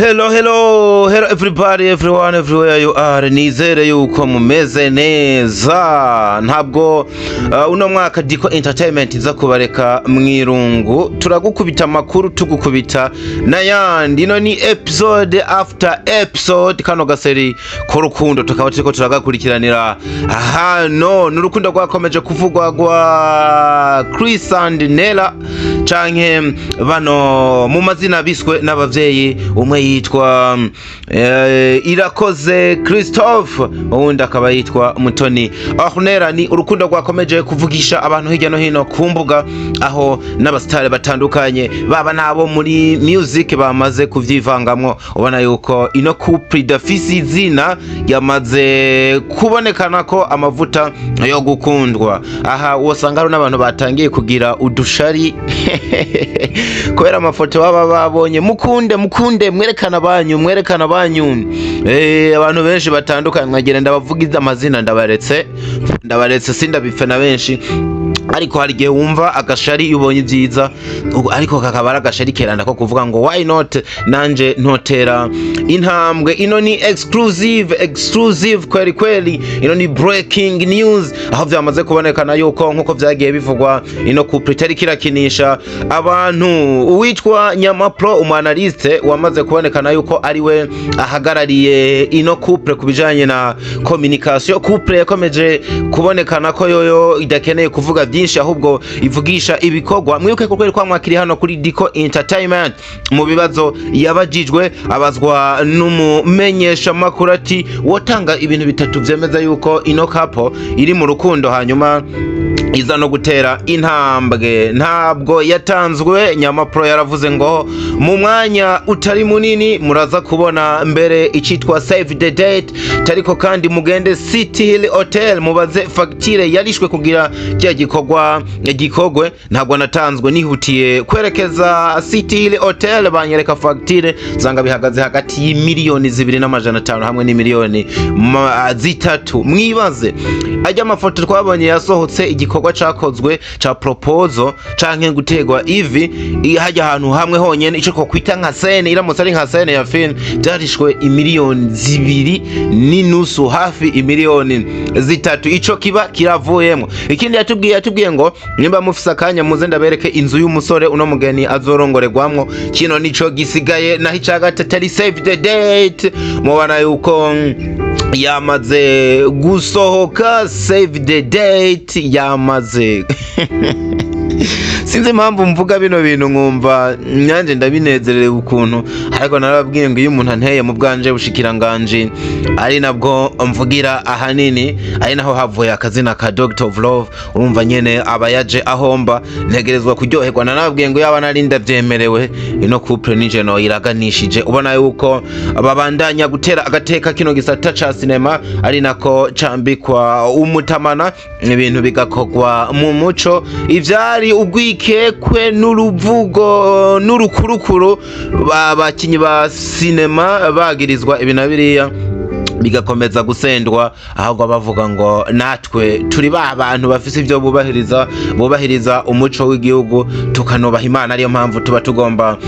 Hello everybody, everyone, everywhere you are. Nizere yuko mumeze neza. Ntabwo uno mwaka Diko Entertainment iza kubareka mwirungu. Turagukubita makuru tugukubita nayandi. Ino ni episode after episode kano gaseri k'urukundo tukaba turiko turagakurikiranira hano. N'urukundo rwakomeje kuvugwa rwa Chris and Nella canke bano mu mazina biswe n'abavyeyi. Umwe yitwa Irakoze Christophe, uwundi akaba yitwa Mutoni Ornella. Ni urukundo rwakomeje kuvugisha abantu hirya no hino ku mbuga, aho n'abastare batandukanye baba nabo muri music bamaze kuvyivangamwo. Ubona yuko ino couple idafise izina yamaze kubonekana ko amavuta yo gukundwa. Aha wosanga ari n'abantu batangiye kugira udushari kubera amafoto baba babonye. Mukunde mwerekana banyu abantu benshi batandukanye nkagira ndabavugiza amazina ndabaretse sindabife na benshi, ariko hari gihe wumva agashari ubonye ibyiza, ariko kakaba ari agashari keranda ko kuvuga ngo why not nanje ntotera intambwe. Ino ni exclusive kweli, ino ni breaking news, aho vyamaze kubonekana yuko nkuko vyagiye bivugwa ino couple itari kirakinisha abantu. Uwitwa Nyamapro umanaliste wamaze kubonekana yuko ariwe ahagarariye ino couple kubijanye na communication. Couple yakomeje kubonekana ko yoyo idakeneye kuvuga byinshi, ahubwo ivugisha ibikorwa. Mwibuke ko kweri kwa mwakiri hano kuri Diko Entertainment mu bibazo yabajijwe, abazwa n'umumenyesha makuru ati wotanga ibintu bitatu vyemeza yuko ino couple iri mu rukundo hanyuma iza no gutera intambwe. Ntabwo yatanzwe. Nyamapro yaravuze ngo mu mwanya utari munini muraza kubona mbere icitwa save the date, tariko kandi mugende City Hill Hotel mubaze facture yarishwe kugira cya gikogwe. Ntabwo natanzwe, nihutiye kwerekeza City Hill Hotel banyereka facture zanga bihagaze hagati y'imiliyoni 2,500 hamwe n'imiliyoni 3. Mwibaze ajya amafoto twabonye yasohotse igikorwa cakozwe ca proposal canke gutegwa ivi hajya ahantu hamwe honyene ico ko kwita nka scene, iramutse ari nka scene ya film byarishwe imiliyoni 2.5 hafi imiliyoni 3. Ico kiba kiravuyemo. Ikindi yatubwiye ngo nimba mufise akanya muze ndabereke inzu y'umusore uno mugeni azorongoregwamwo. Kino nico gisigaye, naho icagatatu save the date mubana yuko yamaze gusohoka. Save the date yamaze sinzi impamvu mvuga bino bintu nkumva nyanje ndabinezerewe ukuntu, ariko narababwiye ngo iyo umuntu anteye mu bwanje bushikiranganje ari nabwo mvugira ahanini, ari naho havuye akazina ka Doctor of Love. Urumva nyene abayaje ahomba ntegerezwa kuryoherwa. Narababwiye ngo yaba nari ndavyemerewe ino couple nije no iraganishije. Ubona yuko babandanya gutera agateka kino gisata ca cinema, ari nako cambikwa umutamana, ibintu bigakogwa mu muco. Ivyari ugwikekwe n'uruvugo n'urukurukuru bakinyi ba cinema bagirizwa ibinabiriya bigakomeza gusendwa, ahubwo bavuga ngo natwe turi abantu bafise ivyo bubahiriza umuco w'igihugu, tukanobaha Imana. Ariyo mpamvu tuba tugomba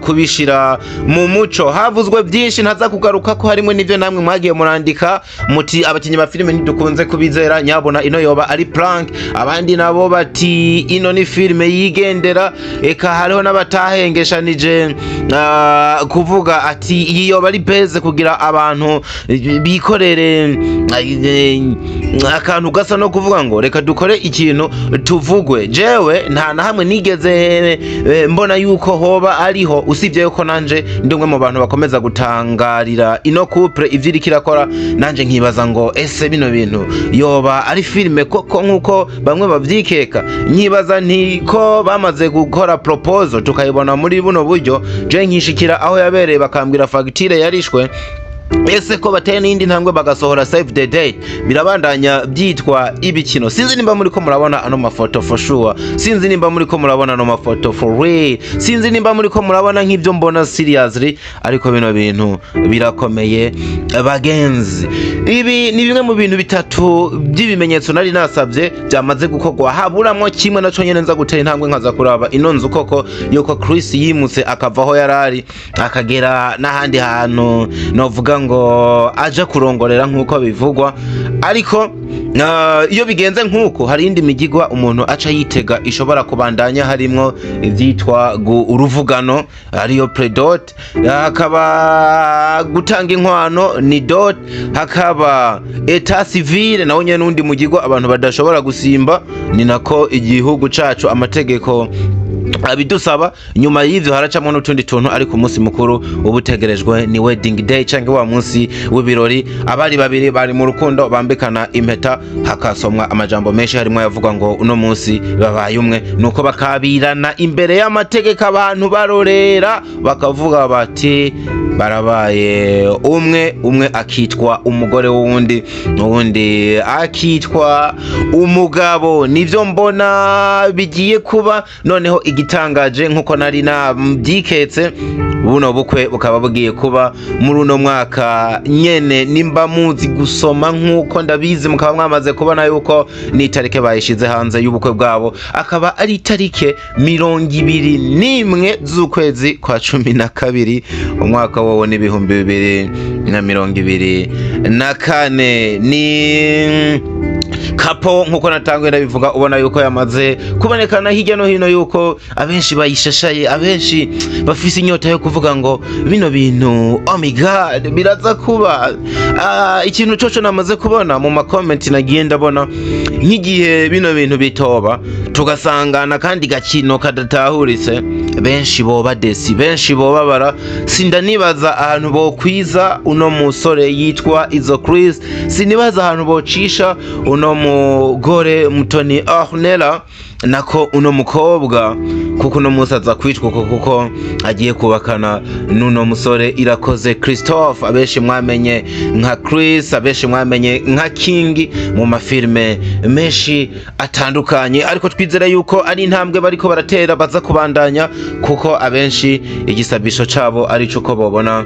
kubishira mu muco. Havuzwe byinshi ntaza kugaruka ko harimo n'ivyo namwe mwagiye murandika muti abakinyi ba filime ntidukunze kubizera, nyabona ino yoba ari prank. Abandi nabo bati ino ni filime yigendera. Eka hariho n'abatahengeshanije kuvuga ati iyi yoba ari beze kugira abantu bikorere akantu gasa no kuvuga ngo reka dukore ikintu tuvugwe. Jewe nta na hamwe nigeze mbona yuko hoba ariho, usibye yuko nanje ndi umwe mu bantu bakomeza gutangarira ino couple ivyo iri kirakora. Nanje nkibaza ngo ese bino bintu yoba ari filime koko nkuko bamwe bavyikeka. Nkibaza nti ko bamaze gukora proposal tukayibona muri buno buryo, je nkishikira aho yabereye bakambwira facture yarishwe, ese ko bateye n'indi ntambwe bagasohora save the date birabandanya byitwa ibikino? Sinzi nimba muri ko murabona ano mafoto for sure, sinzi nimba muri ko murabona ano mafoto for real, sinzi nimba muri ko murabona nk'ibyo mbona seriously, ariko bino bintu birakomeye bagenzi. Ibi ni bimwe mu bintu bitatu by'ibimenyetso nari nasabye byamaze gukorwa, haburamwo kimwe naco nyene nza gutera intambwe nkaza kuraba ino nzu koko yuko Chris yimutse akavaho yarari akagera n'ahandi hantu novuga ngo aje kurongorera nk'uko bivugwa. Ariko iyo bigenze nk'uko hari indi migigwa umuntu aca yitega ishobora kubandanya, harimwo ivyitwa uruvugano ariyo predot, hakaba gutanga inkwano ni dot, hakaba etat civile nawo nyene n'undi mugigwa abantu badashobora gusimba, ni nako igihugu cacu amategeko abidusaba. Nyuma y'ivyo haracamwe n'utundi tuntu, ariko umunsi mukuru ubutegerejwe ni wedding day canke wa munsi w'ibirori, abari babiri bari mu rukundo bambikana impeta, hakasomwa amajambo menshi harimo yavuga ngo uno munsi babaye umwe, nuko bakabirana imbere y'amategeko abantu barorera bakavuga bati barabaye umwe akitwa umugore w'uwundi, uwundi akitwa umugabo. Nivyo mbona bigiye kuba. Noneho igitangaje nkuko nari nabyiketse, buno bukwe bukaba bugiye kuba muri uno mwaka nyene. Nimba muzi gusoma nkuko ndabizi mukaba mwamaze kubona yuko ni itarike bayishize hanze y'ubukwe bwabo, akaba ari itarike 21 z'ukwezi kwa 12 umwaka wowo ni 2024. Ni kapo nkuko natangwe ndabivuga, ubona yuko yamaze kubonekana hirya no hino, yuko abenshi bayishashaye, abenshi bafise inyota yo kuvuga ngo bino bintu oh my god biraza kuba. Ikintu coco namaze kubona mu comment nagiye ndabona nk'igihe bino bintu bitoba tugasangana kandi gakino kadatahuritse, benshi boba desi, benshi boba bara. Sindanibaza ahantu bo kwiza uno musore yitwa Izo Chris, sinibaza ahantu bocisha uno mugore Mutoni Ornella, nako uno mukobwa kuko uno musaza kwitwa kuko agiye kubakana nuno musore Irakoze Christophe, abenshi mwamenye nka Chris, abenshi mwamenye nka King mu mafilme menshi atandukanye. Ariko twizera yuko ari intambwe bariko baratera baza kubandanya, kuko abenshi igisabisho cabo ari cyo ko bobona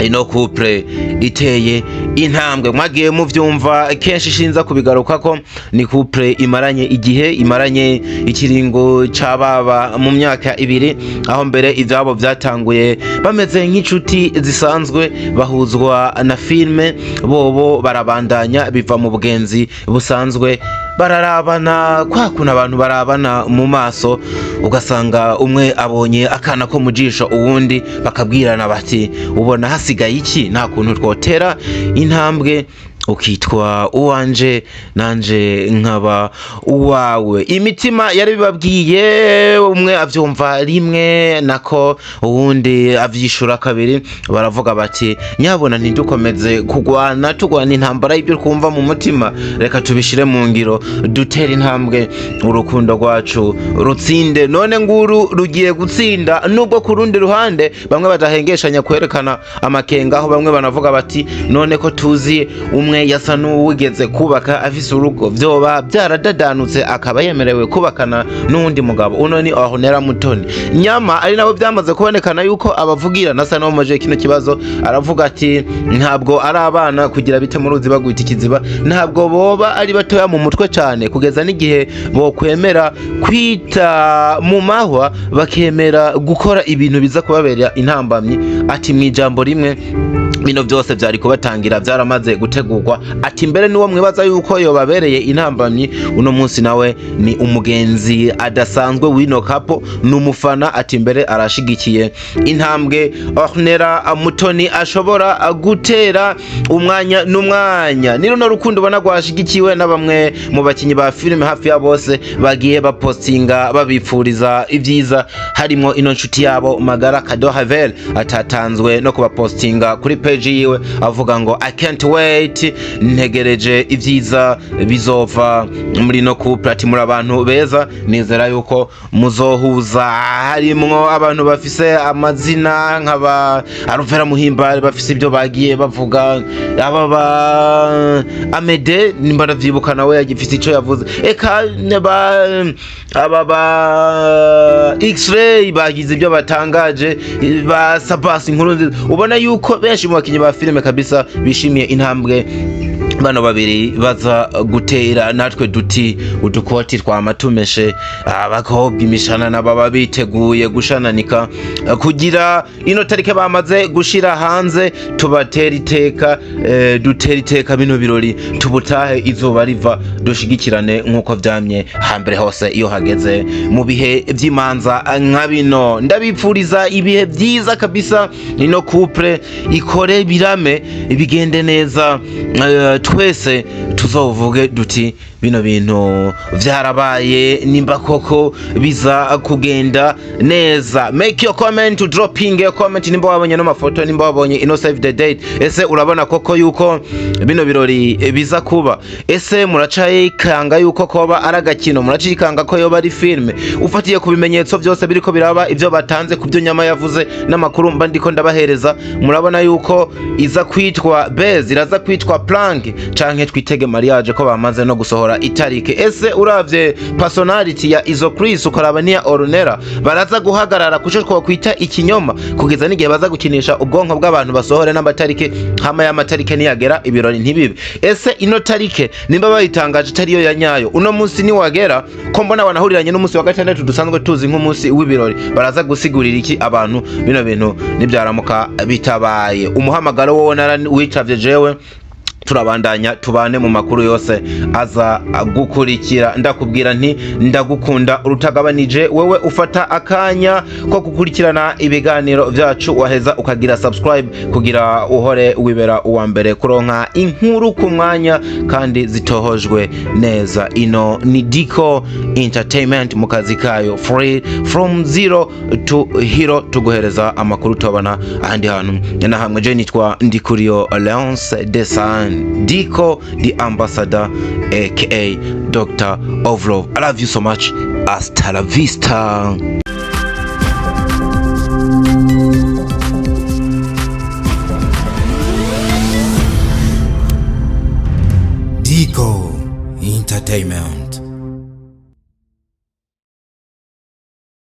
ino couple iteye intambwe. Mwagiye muvyumva kenshi shinza kubigaruka ko ni couple imaranye igihe, imaranye ikiringo cababa mu myaka 2, aho mbere ivyabo vyatanguye bameze nk'inshuti zisanzwe, bahuzwa na filme, bobo barabandanya biva mu bugenzi busanzwe, bararabana kwa kuna abantu barabana mu maso, ugasanga umwe abonye akana ko mujisho uwundi bakabwirana bati ubona hasigaye iki, nta kuntu twotera intambwe ukitwa uwanje nanje nkaba uwawe. Imitima yari bibabwiye, umwe avyumva rimwe nako uwundi avyishura kabiri, baravuga bati nyabona ntidukomeze kugwana tugwana intambara y'ibyo kumva mu mutima, reka tubishire mu ngiro dutera intambwe urukundo rwacu rutsinde. None nguru rugiye gutsinda, nubwo ku rundi ruhande bamwe badahengeshanya kwerekana amakenga, aho bamwe banavuga bati none ko tuzi umwe yasa n'uwigeze kubaka afise urugo, vyoba byaradadanutse akaba yemerewe kubakana n'undi mugabo. Uno ni Ornella Mutoni, nyama ari nabo byamaze kubonekana yuko abavugira nasa no moje kino kibazo, aravuga ati ntabwo ari abana kugira bite mu ruzi bagwita ikiziba, ntabwo boba ari batoya mu mutwe cyane kugeza n'igihe bo kwemera kwita mu mahwa, bakemera gukora ibintu biza kubabera intambamyi. Ati mwijambo rimwe bino byose byari kubatangira byaramaze gutegurwa. Ati mbere niwo mwibaza yuko yo babereye intambamyi, uno munsi nawe ni umugenzi adasanzwe wino kapo, numufana. Ati mbere arashigikiye intambwe Ornella Mutoni ashobora gutera umwanya n'umwanya. Ni runo rukundo ubona rwashigikiwe na bamwe mu bakinyi ba filime hafi ya bose bagiye bapostinga babipfuriza ibyiza, harimo ino nshuti yabo Magara Kado Havel atatanzwe no kubapostinga kuri page yiwe avuga ngo I can't wait, ntegereje ivyiza bizova muri no couple. Ati muri abantu beza, nizera yuko muzohuza, harimwo abantu bafise amazina nk'aba Alvera Muhimbare, bafise ibyo bagiye bavuga, aba ba Amede nimba ndavyibuka nawe yagifise ico yavuze, eka aba ba X-Ray bagize ibyo batangaje, ba Sabas inkuru nziza. Ubona yuko benshi mu bakinyi ba filime kabisa bishimiye intambwe bano babiri baza gutera, natwe duti udukoti twamatumeshe abakobwa imishanana baba biteguye gushananika kugira ino tarike bamaze gushira hanze, tubatera iteka, dutera iteka bino birori, tubutahe izuba riva, dushigikirane nkuko vyamye hambere hose iyo hageze mu bihe vy'imanza nka bino. Ndabipfuriza ibihe vyiza kabisa, ino couple ikore birame, bigende neza, twese tuzovuge duti bino bintu vyarabaye, nimba koko biza kugenda neza. Make your comment, dropping your comment nimba wabonye no mafoto, nimba wabonye ino save the date. Ese urabona koko yuko bino birori biza kuba? Ese muracaye kanga yuko koba aragakino? Muracikanga ko yoba ari filme? Ufatiye ku bimenyetso byose biriko biraba, ivyo batanze ku byo Nyama yavuze n'amakuru mba ndiko ndabahereza, murabona yuko iza kwitwa base, iraza kwitwa plank, canke twitege mariage ko bamaze no gusohora itarike. Ese uravye personality ya Izo Chris ukaraba niya Ornella, baraza guhagarara kuco twakwita ikinyoma kugeza n'igihe baza gukinisha ubwonko bw'abantu basohore n'amatarike, hama y'amatarike niyagera ibirori ntibibe. Ese ino tarike nimba bayitangaje tariyo ya nyayo, uno munsi ni wagera ko mbona banahuriranye n'umunsi wa gatandatu dusanzwe tuzi nk'umunsi w'ibirori, baraza gusigurira iki abantu bino bintu nibyaramuka bitabaye? Umuhamagaro wowe wicavye jewe, turabandanya tubane mu makuru yose aza gukurikira. Ndakubwira nti ndagukunda urutagabanije, wewe ufata akanya ko gukurikirana ibiganiro vyacu, waheza ukagira subscribe kugira uhore wibera uwa mbere kuronka inkuru ku mwanya kandi zitohojwe neza. Ino ni Diko Entertainment mu kazi kayo, free from zero to hero, tuguhereza amakuru tubana ahandi hantu na hamwe. Je nitwa Ndikuriyo Leonce Desan, Diko the ambassador aka Dr. of Love. I love you so much. Hasta la vista. Diko Entertainment.